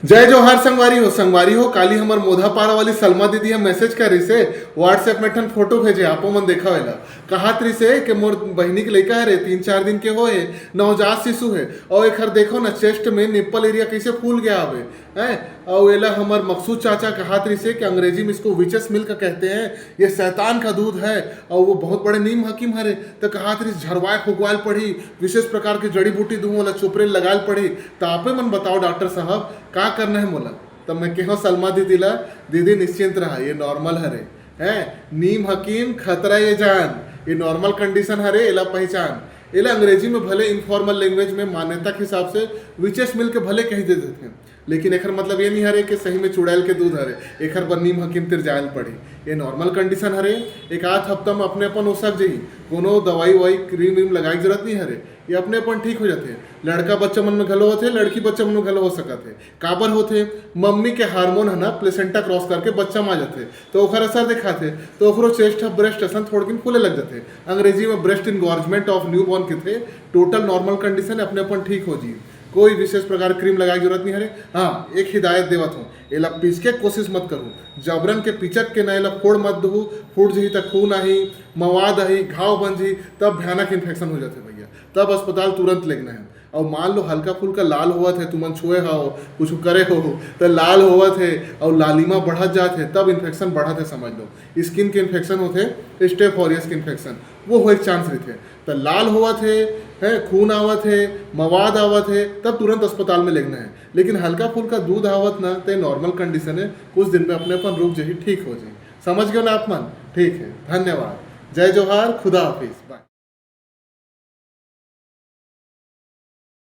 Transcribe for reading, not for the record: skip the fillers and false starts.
जय जोहार संगवारी हो काली हमर मोधा पारा वाली सलमा दीदी हम मैसेज कर रही से व्हाट्सएप में ठन फोटो भेजे आपो मन देखा वेला कहात रही से कि मोर बहनी के लड़का है रे 3-4 दिन के होए नवजात शिशु है और एक हर देखो ना चेस्ट में निप्पल एरिया कैसे फूल गया हवे हैं और एला हमर मकसूद चाचा कहात रही से कि अंग्रेजी में इसको विचेस मिल्क कहते हैं, ये शैतान का दूध है और वो बहुत बड़े नीम हकीम हरे तो कहात रही झरवाए फुकवाल पड़ी विशेष प्रकार की जड़ी बूटी दूँ वाला चुपरे लगाल पड़ी तो आपे मन बताओ डॉक्टर साहब का करना है मोला। तब मैं कहो सलमा दीदी ला दीदी निश्चिंत रहा ये नॉर्मल हरे हैं नीम हकीम खतरा ये जान ये नॉर्मल कंडीशन हरे एला पहचान एला अंग्रेजी में भले इनफॉर्मल लैंग्वेज में मान्यता के हिसाब से विचेस मिल के भले कही दे देते हैं लेकिन एकर मतलब ये नहीं हरे कि सही में चुड़ैल के दूध हरे एकर पर नीम हकीम तिर जायल पड़ी ये नॉर्मल कंडीशन हरे एक आध हफ्ता में अपने अपन हो सक जाही कोनो दवाई ववाई क्रीम व्रीम लगाए की जरूरत नहीं हरे ये अपने अपन ठीक हो जाते लड़का बच्चा मन में घलो होते लड़की बच्चा मन में घलो हो सकत है काबर होते मम्मी के हार्मोन है ना प्लेसेंटा क्रॉस करके बच्चा में आ जाते तो ओखर असर दिखाते तो ओखरो चेस्ट ब्रेस्ट असन थोड़किन फूले लग जाते अंग्रेजी में ब्रेस्ट इनगॉर्जमेंट ऑफ न्यू बॉर्न के थे टोटल नॉर्मल कंडीशन अपने अपन ठीक हो जी कोई विशेष प्रकार क्रीम लगाने की जरूरत नहीं है। हाँ एक हिदायत देवत हूँ एला पीस के कोशिश मत करूँ जबरन के पिचक के ना एला फोड़ मत दू फूट जी तक खून आही मवाद आही घाव बन जी तब भयानक इन्फेक्शन हो जाते भैया तब अस्पताल तुरंत लेना है। और मान लो हल्का फुल्का लाल हुआ थे तुमन छुए हो कुछ करे हो तो लाल हुआ थे और लालिमा बढ़त जाते तब इन्फेक्शन बढ़ा थे समझ लो स्किन के इन्फेक्शन होते स्टेफ ऑरियस के इन्फेक्शन वो हो एक चांस रहते तो लाल हुआ थे है खून आवत है मवाद आवत है तब तुरंत अस्पताल में लेना है लेकिन हल्का फुल्का दूध आवत ना तो नॉर्मल कंडीशन है कुछ दिन में अपने अपन रुक जाए ठीक हो जाए समझ गए ना आप मन ठीक है धन्यवाद जय जोहार खुदा हाफिज बाय।